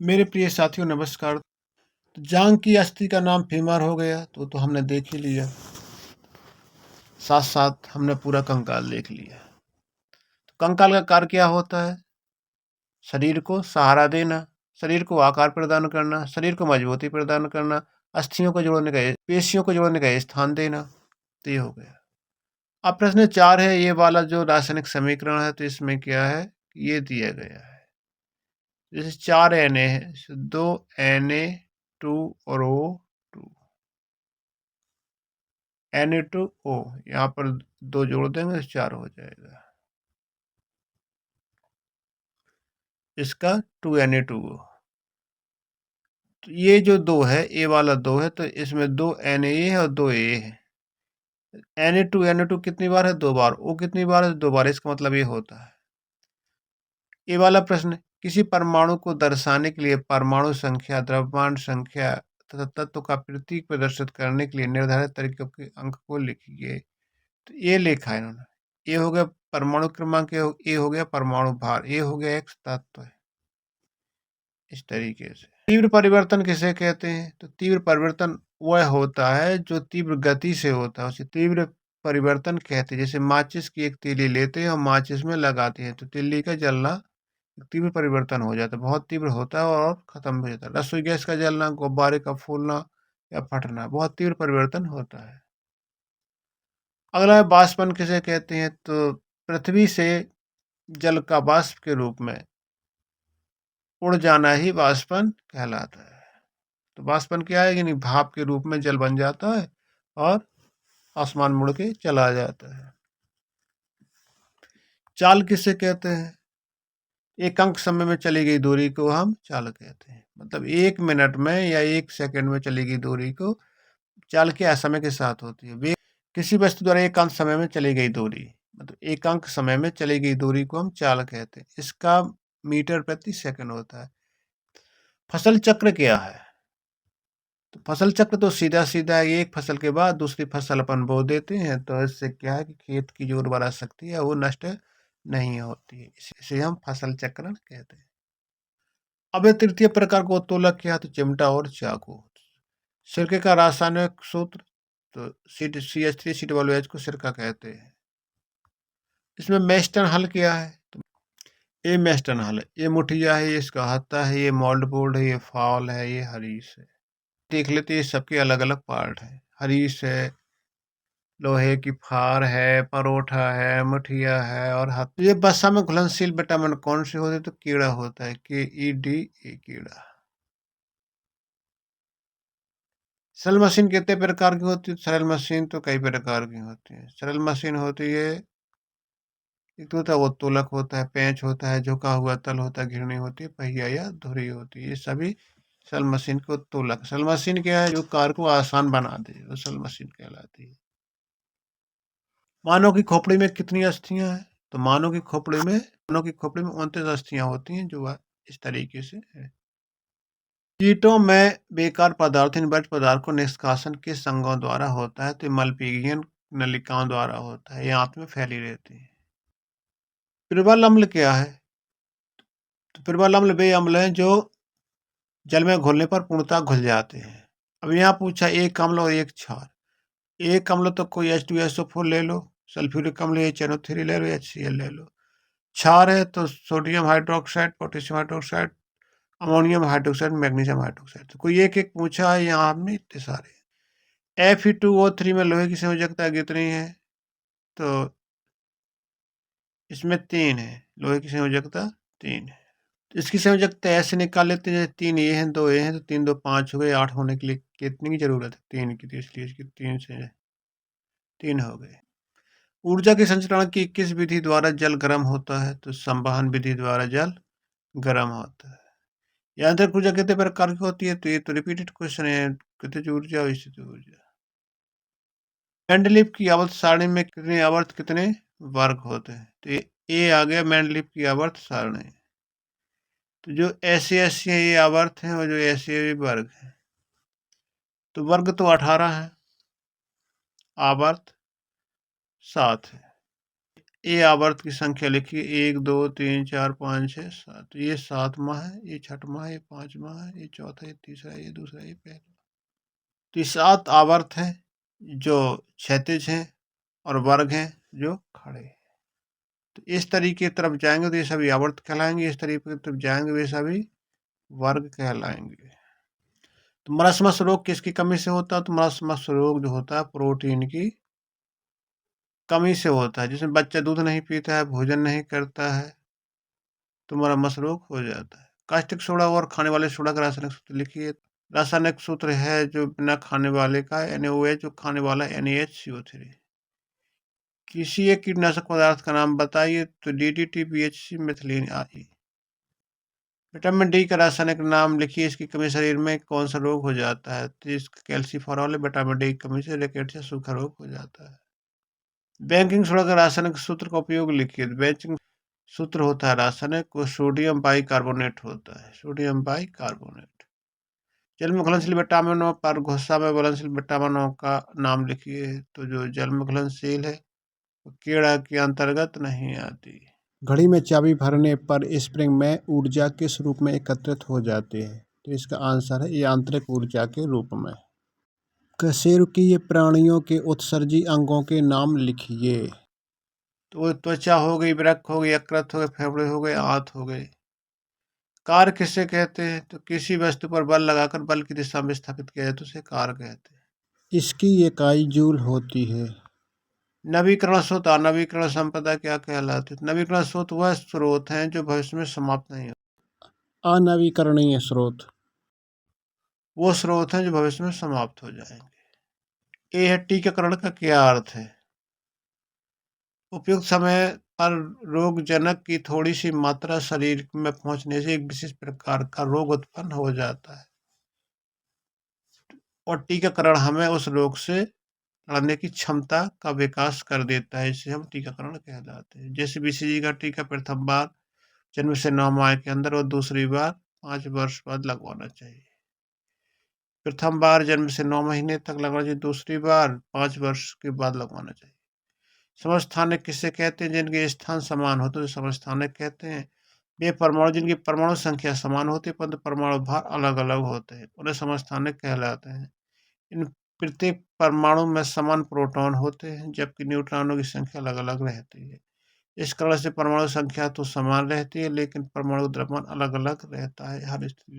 मेरे प्रिय साथियों नमस्कार। तो जांग की अस्थि का नाम फीमर हो गया तो हमने देख ही लिया। साथ साथ हमने पूरा कंकाल देख लिया। तो कंकाल का कार्य क्या होता है? शरीर को सहारा देना, शरीर को आकार प्रदान करना, शरीर को मजबूती प्रदान करना, अस्थियों को जोड़ने का, पेशियों को जोड़ने का स्थान देना। तो ये हो गया। अब प्रश्न 4 है, ये वाला जो रासायनिक समीकरण है तो इसमें क्या है, ये दिया गया है। जैसे 4 Na है, 2 Na2 और O2, Na2O, यहाँ पर 2 जोड़ देंगे तो 4 हो जाएगा। इसका 2Na2O। तो ये जो 2 है, ए वाला 2 है, तो इसमें 2 Na है और 2 A है। Na2 कितनी बार है? 2 बार। O कितनी बार है? 2 बार। इसका मतलब ये होता है। ये वाला प्रश्न, किसी परमाणु को दर्शाने के लिए परमाणु संख्या, द्रव्यमान संख्या तथा तत्व का प्रतीक प्रदर्शित करने के लिए निर्धारित तरीकों के अंक को लिखिए। तो ये लिखा है इन्होंने। ये हो गया परमाणु क्रमांक, ये हो गया परमाणु भार, ये हो गया एक्स तत्व है। इस तरीके से तीव्र परिवर्तन किसे कहते हैं? तो तीव्र परिवर्तन वह होता है जो तीव्र गति से होता है, उसे तीव्र परिवर्तन कहते हैं। जैसे माचिस की एक तीली लेते हैं और माचिस में लगाते हैं तो तिल्ली का जलना तीव्र परिवर्तन हो जाता है, बहुत तीव्र होता है और खत्म हो जाता है। रसोई गैस का जलना, गुब्बारे का फूलना या फटना, बहुत तीव्र परिवर्तन होता है। अगला है बाष्पन किसे कहते हैं? तो पृथ्वी से जल का वाष्प के रूप में उड़ जाना ही बाष्पन कहलाता है। तो बाष्पन क्या है? यानी भाप के रूप में जल बन जाता है और आसमान मुड़ के चला जाता है। चाल किसे कहते हैं? एक अंक समय में चली गई दूरी को हम चाल कहते हैं। मतलब 1 मिनट में या 1 सेकंड में चली गई दूरी को चाल के समय के साथ होती है। वे किसी वस्तु द्वारा एक अंक समय में चली गई दूरी, मतलब एक अंक समय में चली गई दूरी को हम चाल कहते हैं। इसका मीटर प्रति सेकंड होता है। फसल चक्र क्या है? तो फसल चक्र तो सीधा सीधा एक फसल के बाद दूसरी फसल अपन बो देते हैं, तो इससे क्या है कि खेत की जो उर्वरा शक्ति है वो नष्ट नहीं होती है। इसे हम फसल चक्रण कहते हैं। अब ये तृतीय प्रकार को उत्तोलक क्या है? तो चिमटा और चाकू। सिरके का रासायनिक सूत्र, तो CH3 को सिरका कहते हैं। इसमें मेस्टन हल क्या है? तो ये मेस्टन हल है, ये मुठिया है, ये इसका हत्था है, ये मोल्ड बोर्ड है, ये फावल है, ये हरीस है। देख लेते ये सबके अलग अलग पार्ट है। हरीस है, लोहे की फार है, परोठा है, मुठिया है और हत्था। ये वसा में घुलनशील विटामिन कौन से होते? तो कीड़ा होता है, KEDA कीड़ा। सरल मशीन कितने प्रकार की होती है? सरल मशीन तो कई प्रकार की होती है। सरल मशीन होती है, एक तो होता है उत्तोलक होता है, पेंच होता है, झुका हुआ तल होता है, घिरनी होती है, पहिया या धुरी होती है। ये सभी सरल मशीन के उत्तोलक। सरल मशीन क्या है? जो कार्य को आसान बना दे, वो सरल मशीन कहलाती है। मानव की खोपड़ी में कितनी अस्थियां हैं? तो मानव की खोपड़ी में 29 अस्थियां होती हैं, जो इस तरीके से है। कीटों में बेकार पदार्थ, इन वर्ज्य पदार्थ को निष्कासन किस अंगों द्वारा होता है? तो मलपीगियन नलिकाओं द्वारा होता है, ये आंत में फैली रहती है। प्रबल अम्ल क्या है? तो प्रबल अम्ल वे अम्ल हैं जो जल में घुलने पर पूर्णतः घुल जाते हैं। अब यहाँ पूछा एक अम्ल और एक क्षार। एक अम्ल तो कोई H2SO4 ले लो, सल्फ्यूरिक अम्ल HNO3 ले लो, HCl ले लो। क्षार है तो sodium hydroxide, potassium hydroxide, ammonium hydroxide, magnesium hydroxide. तो कोई एक एक पूछा है, यहाँ हमने इतने सारे। Fe2O3 में लोहे की संयोजकता कितनी है? तो इसमें 3 है, लोहे की संयोजकता 3 है। तो इसकी संयोजकता ऐसे निकाल लेते हैं, जैसे 3 ये हैं, 2 ये हैं, तो 3 2 5 हो गए। 8 होने के लिए कितने की जरूरत है? 3 की, तो इसलिए इसकी 3 से 3 हो गए। ऊर्जा के संचरण की किस विधि द्वारा जल गर्म होता है? तो संवहन विधि द्वारा जल गर्म होता है। यांत्रिक ऊर्जा कितने प्रकार की होती है? तो ये तो रिपीटेड क्वेश्चन है, गतिज ऊर्जा और स्थितिज ऊर्जा। मेंडलीव की आवर्त सारणी में कितने आवर्त, कितने वर्ग होते हैं? तो ये आ गया मेंडलीव की आवर्त सारणी। तो जो ऐसे हैं ये आवर्त हैं और जो ऐसे वर्ग हैं। तो वर्ग तो 18 है, आवर्त 7 है। ए आवर्त की संख्या लिखिए 1 2 3 4 5 6 7। ये 7 माह है, ये छठवां है, ये 5वां है, ये चौथा, ये तीसरा, ये दूसरा, ये पहला। तो ये 7 आवर्त हैं जो क्षैतिज हैं और वर्ग हैं जो खड़े हैं। तो इस तरीके की तरफ जाएंगे तो ये सभी आवर्त कहलाएंगे, इस तरीके की तरफ जाएंगे वे सभी वर्ग कहलाएंगे। तो मरस्मस रोग किसकी कमी से होता है? तो मरस्मस रोग जो होता है प्रोटीन की कमी से होता है। जिसमें बच्चा दूध नहीं पीता है, भोजन नहीं करता है, तो मरस्मस रोग हो जाता है। कास्टिक सोडा और खाने वाले सोडा का रासायनिक सूत्र लिखिए। रासायनिक सूत्र है जो बिना खाने वाले का NaOH, जो खाने वाला NaHCO3। किसी एक कीटनाशक पदार्थ का नाम बताइए। तो DDT, BHC, मिथिलीन आदि। विटामिन डी का रासायनिक नाम लिखिए। इसकी कमी शरीर में कौन सा रोग हो जाता है? तो इसका कैल्सीफेरॉल है। विटामिन डी की कमी से रिकेट से सूखा रोग हो जाता है। बेकिंग सोडा का रासायनिक सूत्र का उपयोग लिखिए। बेकिंग सूत्र होता है रासायनिक, वो सोडियम बाइकार्बोनेट होता है, सोडियम बाइकार्बोनेट। जल में घुलनशील विटामिनों पर गुस्सा में घुलनशील विटामिनों का नाम लिखिए। तो जो जल में घुलनशील है वो कीड़ा के अंतर्गत नहीं आती। घड़ी में चाबी भरने पर स्प्रिंग में ऊर्जा किस रूप में एकत्रित हो जाती है? तो इसका आंसर है यांत्रिक ऊर्जा के रूप में। कशेरुकीय प्राणियों के उत्सर्जी अंगों के नाम लिखिए। तो त्वचा हो गई, वृक्क हो गई, यकृत हो गए, फेफड़े हो गए, आंत हो गए। कार्य किसे कहते हैं? तो किसी वस्तु पर बल लगाकर बल की दिशा में स्थापित किया जाए तो उसे कार्य कहते हैं। इसकी इकाई जूल होती है। नवीकरण स्रोत, अनवीकरण संपदा क्या कहलाती है? नवीकरण स्रोत वह स्रोत हैं जो भविष्य में समाप्त नहीं हो। अनवीकरणीय स्रोत। वो स्रोत हैं जो भविष्य में समाप्त हो जाएंगे। ये है टीकाकरण का क्या अर्थ है? उपयुक्त समय पर रोगजनक की थोड़ी सी मात्रा शरीर में पहुंचने से एक विशेष प्रकार का रोग उत्पन्न हो जाता है और टीकाकरण हमें उस रोग से लड़ने की क्षमता का विकास कर देता है। इसे हम टीकाकरण कहलाते हैं। जैसे BCG का टीका प्रथम बार जन्म से 9 माह के अंदर और दूसरी बार 5 वर्ष बाद लगवाना चाहिए। प्रथम बार जन्म से 9 महीने तक लगवाना चाहिए, दूसरी बार 5 वर्ष के बाद लगवाना चाहिए। समस्थानिक किसे कहते हैं? जिनके स्थान समान होते हैं तो समस्थानिक कहते हैं। वे परमाणु जिनकी परमाणु संख्या समान होती है परंतु परमाणु भार अलग अलग होते हैं, उन्हें समस्थानिक कहलाते हैं। इन प्रत्येक परमाणु में समान प्रोटॉन होते हैं जबकि न्यूट्रॉनों की संख्या अलग अलग रहती है। इस कारण से परमाणु संख्या तो समान रहती है लेकिन परमाणु द्रव्यमान अलग अलग रहता है हर स्थिति।